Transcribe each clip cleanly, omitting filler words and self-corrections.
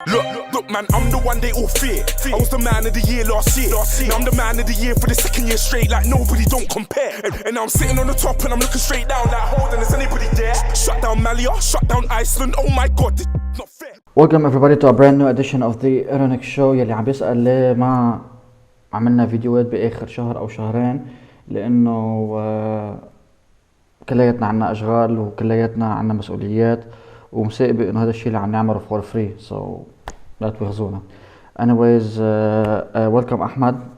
Look, man, I'm the one they all fear. I was the man of the year last year. Now I'm the man of the year for the second year straight, like nobody don't compare. And now I'm sitting on the top and I'm looking straight down, like holding, is anybody there? Shut down Malia, shut down Iceland, oh my god, this is not fair. Welcome everybody to a brand new edition of the ErOnIxS Show. يلي عم بيسأل ليه ما عملنا فيديوهات بآخر شهر أو شهرين، لأنه كلياتنا عنا أشغال وكلياتنا عنا مسؤوليات ومسائبة إنه هذا الشيء اللي عم نعمله for free, so لا تواخذونا. Anyways, welcome أحمد.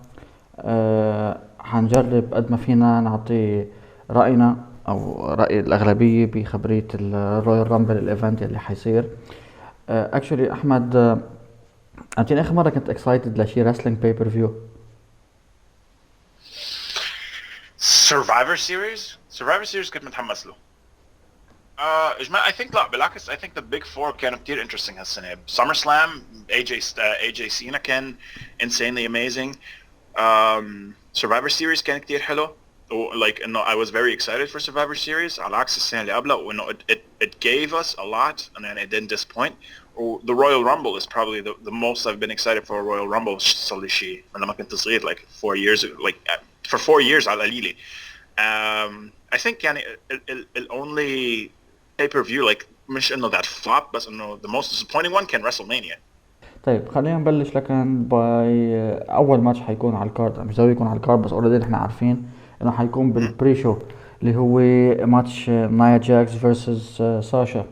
حنجرب قد ما فينا نعطي رأينا أو رأي الأغلبية بخبرية الرويال رامبل الإيفنت اللي حيصير. Actually أحمد، أنت آخر مرة كنت excited لشي wrestling pay-per-view؟ Survivor Series كنت متحمس له. I think لا بالعكس I think the big four كانوا كتير interesting هالسنة. SummerSlam AJ Cena كان insanely amazing. Survivor Series كان كتير حلو. Like إنه I was very excited for Survivor Series على عكس السنة اللي قبلها، وإنه it gave us a lot and then it didn't disappoint. The Royal Rumble is probably the most I've been excited for a Royal Rumble صار لي شيء من لما كنت صغير, like 4 years for 4 years على قليلة. I think يعني the only pay-per-view like مش إنه that flop بس إنه the most disappointing one كان WrestleMania. طيب خلينا نبلش لكن باي أول ماتش حيكون على الكارد، مش ضروري يكون على الكارد بس already نحن عارفين إنه حيكون بالبري شو اللي هو ماتش نايا جاكس versus ساشا.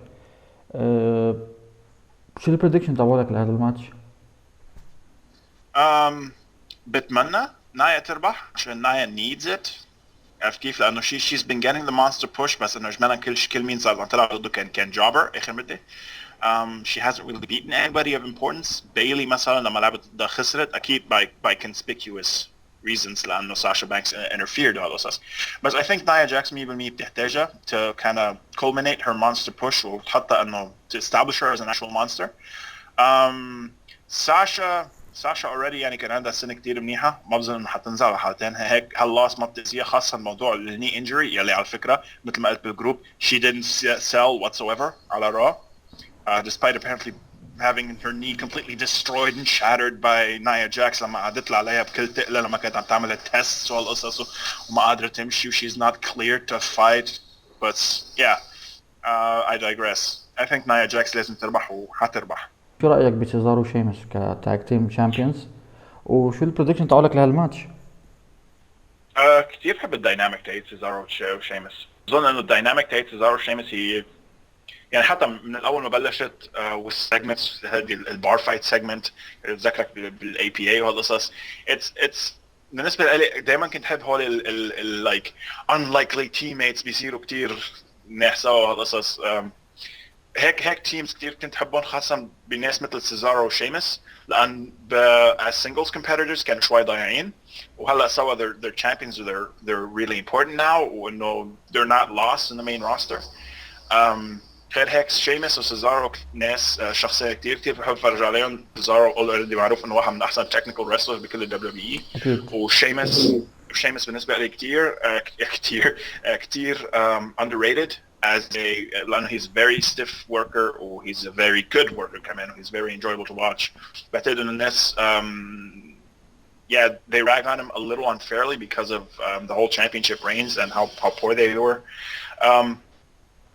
شو البريدكشن تبعولك لهذا الماتش؟ بتمنى نايا تربح عشان نايا needs it. عرفت كيف؟ لأنه she's been getting the monster push بس إنه جمالا كل مين صار طلع ضده كان جوبر آخر مدة. She hasn't really beaten anybody of importance. Bailey مثلا لما لعبت ضدها خسرت أكيد by conspicuous reasons لأنه Sasha Banks interfered وهذا الأساس. But I think Nia Jax 100% بتحتاجها to kind of culminate her monster push وتحطها إنه to establish her as an actual monster. Sasha already يعني كان عندها سنة كتير منيحة، ما بظن إنه حتنزل حالتين هيك هاللاس ما بتأذيها، خاصة موضوع الني injury يلي على فكرة مثل ما قلت بالجروب she didn't sell whatsoever على Raw. Despite apparently having her knee completely destroyed and shattered by Nia Jax لما قعدت عليها بكل تقلة لما كانت عم تعمل التست والقصص وما قادرة تمشي she's not cleared to fight. But yeah, I digress. I think Nia Jax لازم تربح وحتربح. شو رأيك بسيزارو وشيمس كتاج تيم تشامبيونز؟ وشو البريدكشن تبعولك لهالماتش؟ كتير بحب الدايناميك تاعت سيزارو وشيمس. أظن إنه الدايناميك تاعت سيزارو وشيمس هي يعني حتى من الاول ما بلشت والسيجمنتس هذه البار فايت سيجمنت بتذكرك بالاي بي اي وهالقصص. اتس بالنسبه لي دائما كنت احب هول اللايك unlikely teammates بيصيروا كتير نحسوا وهالقصص. هيك تيمز كتير كنت احبهم خاصه بناس مثل سيزارو وشيمس لان as singles competitors كانوا شوي ضايعين وهلا سوا they're champions they're really important now وانه they're not lost in the main roster. غير هيك شيمس وسيزارو ناس شخصيه كتير بحب اتفرج عليهم. سيزارو اوريدي معروف انه واحد من احسن تكنيكال ريسلرز بكل الدبليو بي اي، وشيمس بالنسبه لي كتير underrated as لانه he's very stiff worker و he's a very good worker كمان و he's very enjoyable to watch. بعتقد انه الناس yeah they rag on him a little unfairly because of the whole championship reigns and how poor they were.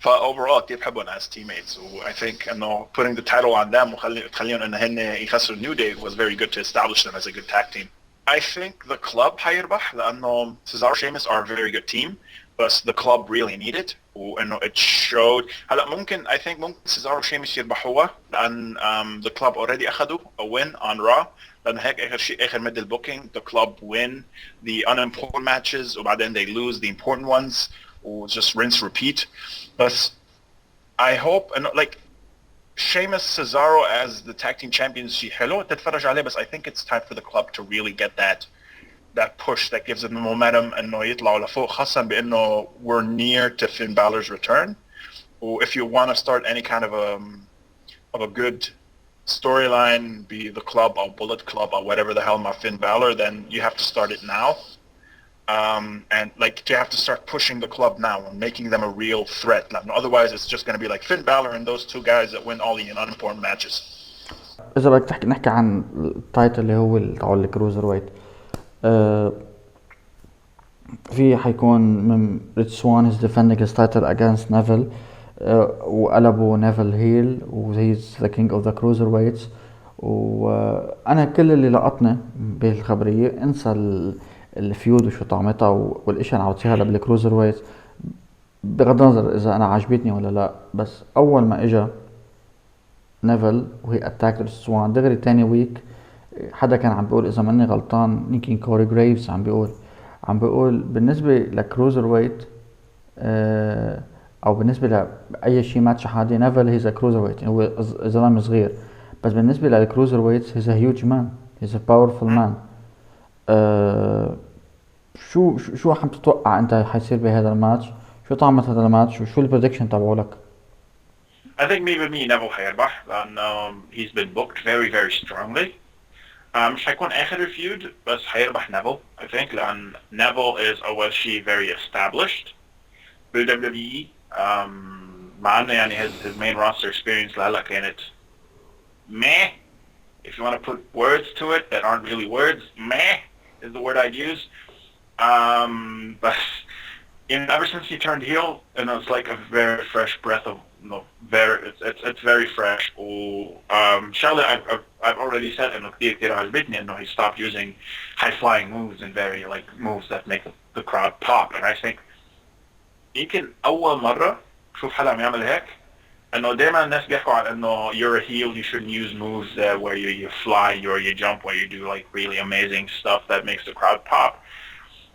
فاوفرول كتير بحبهم as teammates و I think انه putting the title on them وخليهم انه هن يخسروا New Day was very good to establish them as a good tag team. I think the club حيربح لانه Cesaro وشيمس are a very good team but the club really need it وانه it showed. هلا ممكن I think ممكن Cesaro وشيمس يربحوها لان the club already اخذوا a win on Raw لأن هيك آخر مدة البوكينج the club win the unimportant matches وبعدين they lose the important ones و just rinse repeat. But I hope and like Sheamus Cesaro as the tag team champions شيء حلو تتفرج عليه بس I think it's time for the club to really get that push that gives them the momentum انه يطلعوا لفوق خاصة بانه we're near to Finn Balor's return. If you want to start any kind of a good storyline be the club or Bullet Club or whatever the hell my Finn Balor then you have to start it now. And like you have to start pushing the club now and making them a real threat. Otherwise, it's just going to be like Finn Balor and those two guys that win all the unimportant matches. اذا بدك تحكي نحكي عن التايتل اللي هو تاع الكروزر ويت، في حيكون من ريتش سوان is defending his title against Neville، وقلبوا نيفل هيل وهيز ذا كينج اوف ذا كروزر ويتس. وانا كل اللي لقطني بالخبريه انسى الفيود وشو طعمتها والاشياء اللي عم تصير هلا بالكروزر ويت، بغض النظر اذا انا عجبتني ولا لا. بس اول ما اجا نيفل وهي اتاك ريتش سوان دغري تاني ويك حدا كان عم بيقول اذا ماني غلطان يمكن كوري جريفز عم بيقول بالنسبه لكروزر ويت او بالنسبه لاي شيء ماتش عادي نيفل هيز كروزر ويت، هو زلمه صغير، بس بالنسبه للكروزر ويت هيز هيوج مان، هيز باورفul مان. شو عم تتوقع انت حيصير بهذا الماتش؟ شو طعمت هذا الماتش وشو البريدكشن تبعولك؟ I think maybe Neville حيربح لأن he's been booked very very strongly. مش حيكون آخر feud بس حيربح Neville I think لأن Neville is أول شيء very established بال WWE. مع إنه يعني his main roster experience لهلا كانت meh. If you want to put words to it that aren't really words, meh is the word I'd use. But ever since he turned heel, and it's like a very fresh breath of it's very fresh. Charlotte, I've already said in the he stopped using high flying moves and very like moves that make the crowd pop. And I think يمكن أول مرة شوف حدا عم يعمل هيك. انه دائما الناس بيحكوا عن انه you're a heel, you shouldn't use moves where you fly or you jump, where you do like really amazing stuff that makes the crowd pop.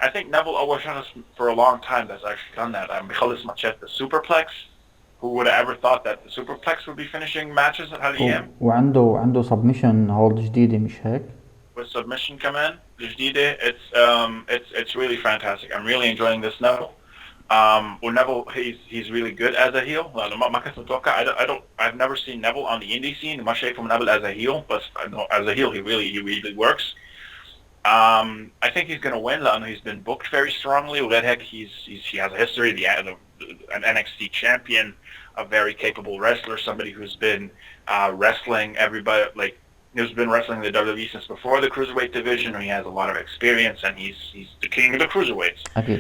I think Neville always has for a long time that's actually done that. بيخلص ماتشات the superplex. Who would have ever thought that the superplex would be finishing matches at هالايام؟ وعنده submission hold جديدة مش هيك؟ With submission كمان جديدة. It's really fantastic. I'm really enjoying this Neville. Neville, he's really good as a heel. ما كنت متوقع. I've never seen Neville on the indie scene. ما شايفه Neville as a heel, but as a heel he really works. I think he's gonna win لأنه he's been booked very strongly. وغير هيك he has a history, an NXT champion, a very capable wrestler, somebody who's been wrestling everybody like. He's been wrestling the WWE since before the cruiserweight division, and he has a lot of experience, and he's the king of the cruiserweights. Okay.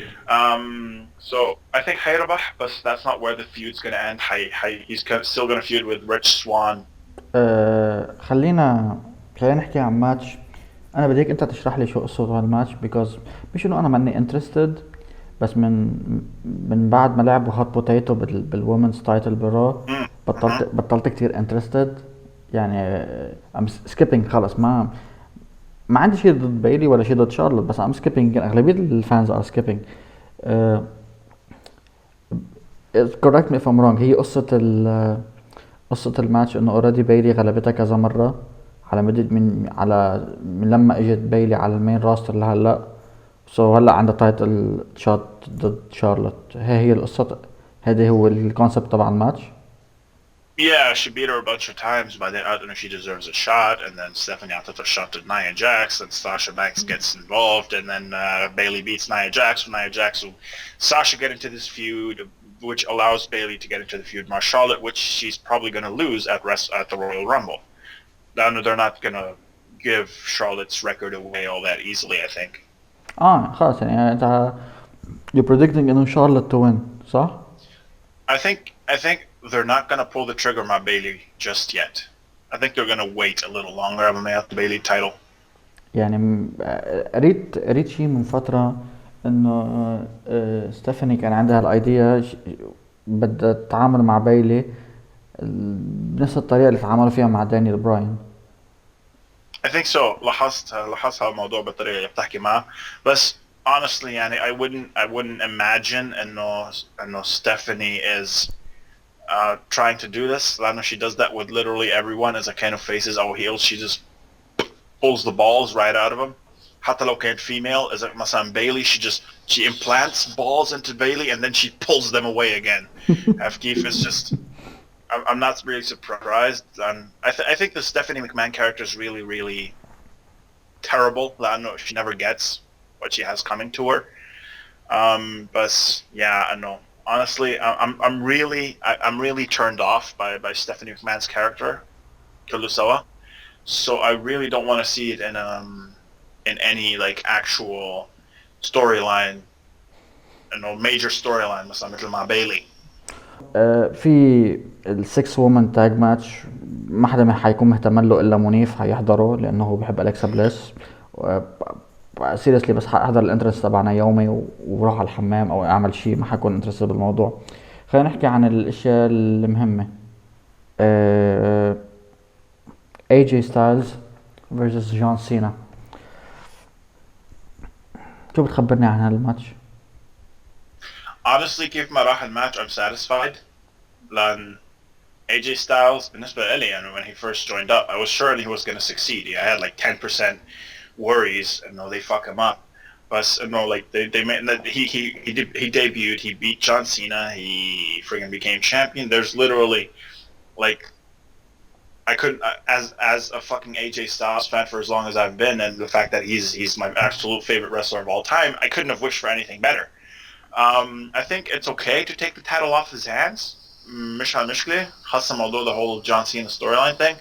So I think حيربح, but that's not where the feud's going to end. He's still going to feud with Rich Swann. خلينا نحكي عن ماتش. انا بديك انت تشرح لي شو قصة هذا الماتش because مش انه انا ماني interested، بس من بعد ما لعبوا هات بوتيتو بالومنز تايتل برو بطلت كتير interested. يعني I'm skipping خلص. ما عندي شيء ضد بايلي ولا شيء ضد شارلوت، بس I'm skipping. أغلبية الفانز are skipping. correct me if I'm wrong. هي قصة الماتش إنه already بايلي غلبتها كذا مرة على مدة من لما اجت بايلي على المين راستر لهلا. هلا عندها تايتل شوت ضد شارلوت. هي القصة. هذا هو الكونسبت تبع الماتش. Yeah, she beat her a bunch of times, but then I don't know, she deserves a shot, and then Stephanie after a shot to Nia Jax, and Sasha Banks gets involved, and then Bayley beats Nia Jax, and Nia Jax will Sasha get into this feud, which allows Bayley to get into the feud with Charlotte, which she's probably going to lose at the Royal Rumble. They're not going to give Charlotte's record away all that easily, I think. خلاص يعني انت you're predicting انه Charlotte to win, صح؟ I think they're not going to pull the trigger on Bayley just yet. I think they're going to wait a little longer when they have the Bayley title. يعني قريت شيء من فترة انه ستيفاني كان عندها الايديا بدها تتعامل مع بايلي بنفس الطريقة اللي تعاملوا فيها مع دانيال براين. I think so. لاحظت هالموضوع بالطريقة اللي بتحكي معه. بس honestly يعني I wouldn't imagine انه Stephanie is trying to do this. I know she does that with literally everyone as a kind of faces or heels. She just pulls the balls right out of them. حتى لو كانت female, as مثلا Bayley, she implants balls into Bayley and then she pulls them away again. Keith is just, I'm not really surprised. I think the Stephanie McMahon character is really, really terrible. I know she never gets what she has coming to her. But yeah, I know. Honestly, I'm really turned off by Stephanie McMahon's character, Kalusawa. So I really don't want to see it in any like actual storyline, major storyline مثل مع بايلي. في السكس وومن تاج ماتش ما حدا حيكون مهتم له الا منيف حيحضره لانه هو بحب الكسا بليس. سيريسلي بس حاحضر الانترست تبعنا يومي وراح على الحمام او اعمل شيء ما حكون انترست بالموضوع. خلينا نحكي عن الاشياء المهمة. اي جي ستايلز versus جون سينا. شو بتخبرني عن هذا الماتش؟ Honestly كيف ما راح الماتش I'm satisfied. لأن AJ Styles بالنسبة لي يعني when he first joined up I was sure he was going to succeed. I had like 10% worries they fuck him up. But like they made he debuted, he beat John Cena, he friggin' became champion. There's literally like I couldn't as a fucking AJ Styles fan for as long as I've been, and the fact that he's my absolute favorite wrestler of all time, I couldn't have wished for anything better. I think it's okay to take the title off his hands. مش مشكلة خاصة موضوع the whole John Cena storyline thing.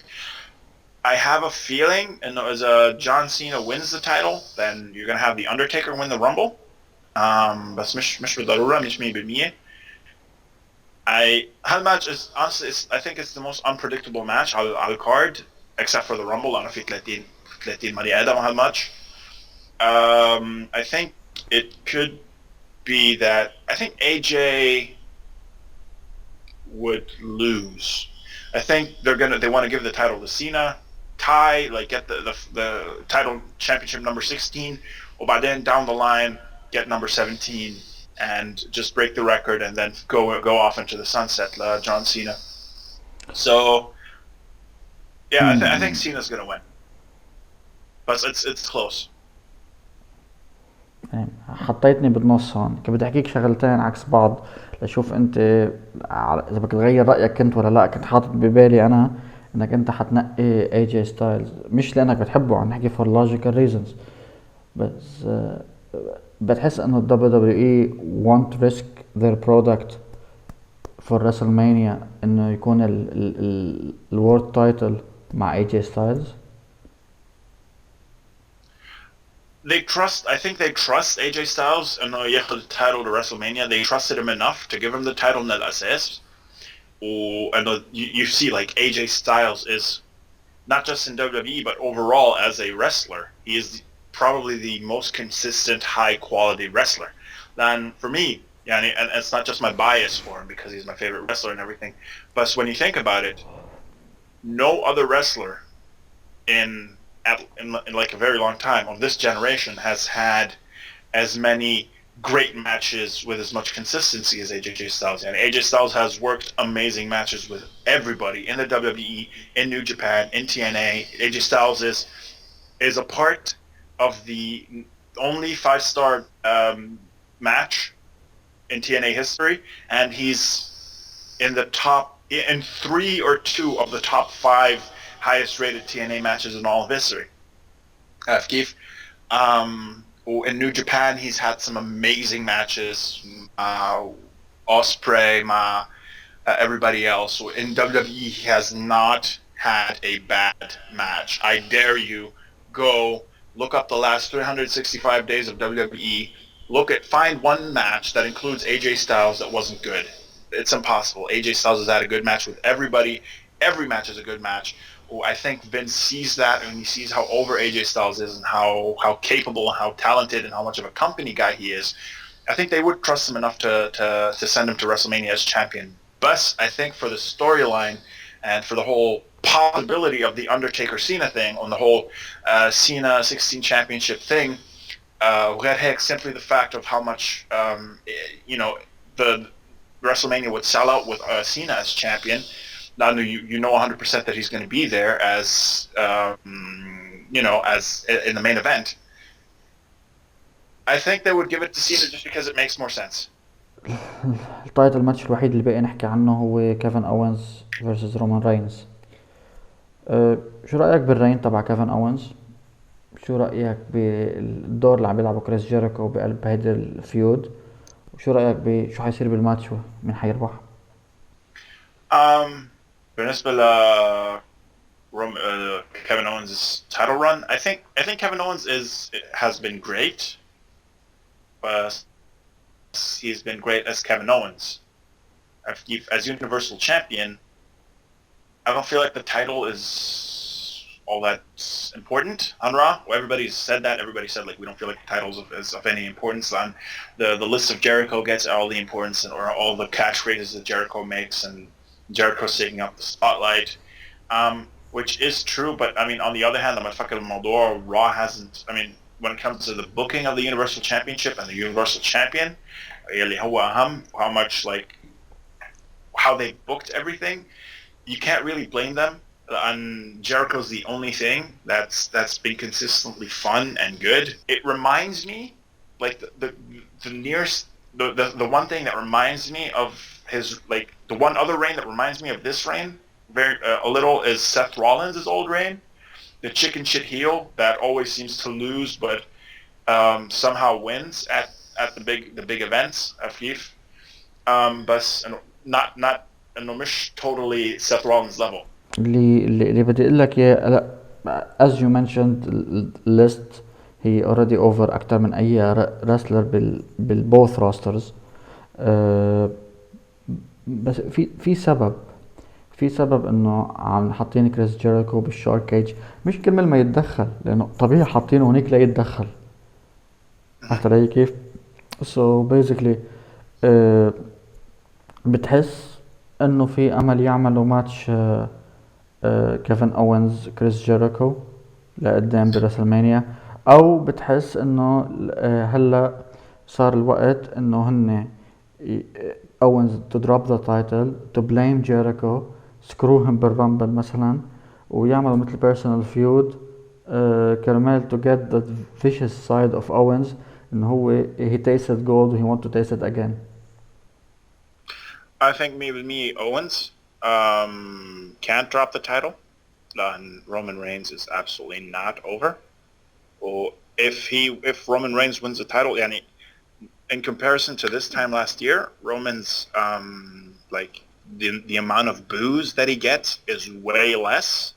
I have a feeling as John Cena wins the title, then you're gonna have the Undertaker win the Rumble. بس مش بالضرورة مش 100%. هذا match is honestly I think it's the most unpredictable match على الcard except for the Rumble. أنا في 30 بني آدم على هالmatch. I think it could be that I think AJ would lose. I think they want to give the title to Cena, tie, like get the title championship number 16, وبعدين down the line get number 17 and just break the record and then go off into the sunset, John Cena. So yeah, I think Cena's gonna win, but it's close. حطيتني بالنص هون. كنت بدي احكيك شغلتين عكس بعض لشوف انت اذا بدك تغير رايك كنت ولا لا. كنت حاطط ببالي انا انك انت حتنقي اي جي ستايلز مش لانك بتحبه، عم نحكي for logical reasons. بس بتحس انه الدبليو دبليو اي want to risk their product for WrestleMania انه يكون الورد تايتل مع اي جي ستايلز. I think they trust AJ Styles انه ياخذ the title to WrestleMania. They trusted him enough to give him the title من الأساس. And you see like AJ Styles is not just in WWE but overall as a wrestler, he is probably the most consistent high quality wrestler. And for me, and it's not just my bias for him because he's my favorite wrestler and everything, but when you think about it, no other wrestler in like a very long time of this generation has had as many great matches with as much consistency as AJ Styles. And AJ Styles has worked amazing matches with everybody in the WWE, in New Japan, in TNA. AJ Styles is a part of the only 5-star match in TNA history, and he's in the top in 3 or 2 of the top 5 highest rated TNA matches in all of history. كيف in New Japan he's had some amazing matches, Ospreay, everybody else. In WWE he has not had a bad match. I dare you go look up the last 365 days of WWE, find one match that includes AJ Styles that wasn't good. It's impossible. AJ Styles has had a good match with everybody. Every match is a good match. I think Vince sees that and he sees how over AJ Styles is and how capable and how talented and how much of a company guy he is. I think they would trust him enough to send him to WrestleMania as champion. But I think for the storyline and for the whole possibility of the Undertaker Cena thing, on the whole Cena 16 championship thing, وغير هيك simply the fact of how much the WrestleMania would sell out with Cena as champion. Now you know 100% that he's going to be there as as in the main event. I think they would give it to Cena just because it makes more sense. التايتل ماتش الوحيد اللي باقي نحكي عنه هو كيفن أوينز versus رومان راينز. شو رأيك بالرين تبع كيفن أوينز؟ شو رأيك بالدور اللي عم بيلعبه كريس جيريكو بقلب هيدا الفيود؟ وشو رأيك بشو حيصير بالماتش مين حيربح؟ بالنسبة ل Kevin Owens' title run. I think Kevin Owens has been great, but he's been great as Kevin Owens. As Universal Champion, I don't feel like the title is all that important on Raw. Well, everybody's said that. Everybody said like we don't feel like the titles is of any importance. On the list of Jericho gets all the importance or all the catchphrases that Jericho makes, and Jericho's taking up the spotlight, which is true. But I mean, on the other hand, the motherfucking Moldova Raw hasn't. I mean, when it comes to the booking of the Universal Championship and the Universal Champion, how much like how they booked everything, you can't really blame them. And Jericho's the only thing that's been consistently fun and good. It reminds me, like the one thing that reminds me of his, like the one other reign that reminds me of this reign a little is Seth Rollins' old reign, the chicken shit heel that always seems to lose but somehow wins at the big events FIF. بس not انه مش totally Seth Rollins level. اللي بدي اقول لك اياه as you mentioned list هي already over اكثر من اي wrestler بالboth rosters. بس في سبب انه عم حاطين كريس جيريكو بالشارك كيج، مش كرمال ما يتدخل لانه طبيعي حاطينه هونيك لا يتدخل. عرفت علي كيف؟ so basically بتحس انه في امل يعملوا ماتش كيفن اوينز كريس جيريكو لقدام برسلمانيا، او بتحس انه هلا صار الوقت انه هن اوينز to drop the title to blame Jericho, screw him بالرامبل مثلا ويعملوا مثل personal feud كرمال to get the vicious side of Owens انه هو he tasted gold and he want to taste it again. I think maybe Owens can't drop the title, and Roman Reigns is absolutely not over. Or if Roman Reigns wins the title, yani, in comparison to this time last year, Roman's like the amount of boos that he gets is way less.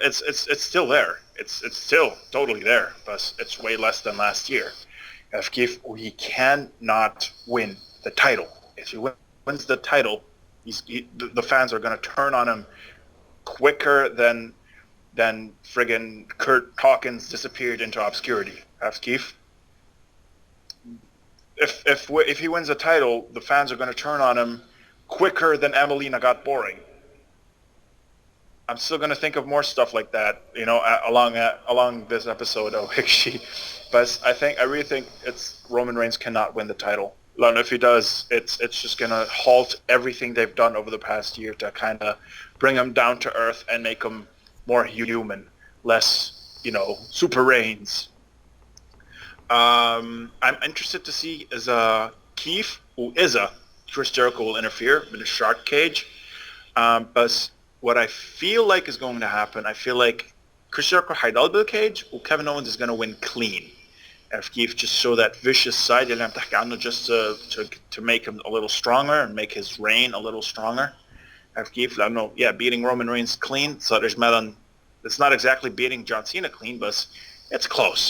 It's still there. It's still totally there, but it's way less than last year. If he cannot win the title. If he wins the title, the fans are going to turn on him quicker than friggin' Kurt Hawkins disappeared into obscurity. If he wins the title, the fans are going to turn on him quicker than Emelina got boring. I'm still going to think of more stuff like that, you know, along this episode of Hikshi. But I really think it's Roman Reigns cannot win the title. And if he does, it's just going to halt everything they've done over the past year to kind of bring him down to earth and make him more human, less, you know, Super Reigns. I'm interested to see is Keith or Chris Jericho will interfere with the shark cage. But what I feel like is going to happen, I feel like Chris Jericho هيضل بالcage or Kevin Owens is going to win clean. If Keith just show that vicious side اللي عم تحكي عنه just to make him a little stronger and make his reign a little stronger. If Keith لأنه beating Roman Reigns clean صار إجمالا it's not exactly beating John Cena clean but it's close.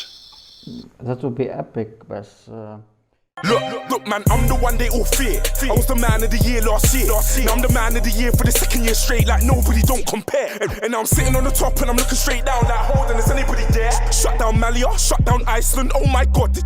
That would be epic بس Look, man, I'm the one they all fear. I was the man of the year last year. Now I'm the man of the year for the second year straight, like nobody don't compare. And now I'm sitting on the top and I'm looking straight down, like, hold on, is anybody there? Shut down Malia, shut down Iceland, oh my god.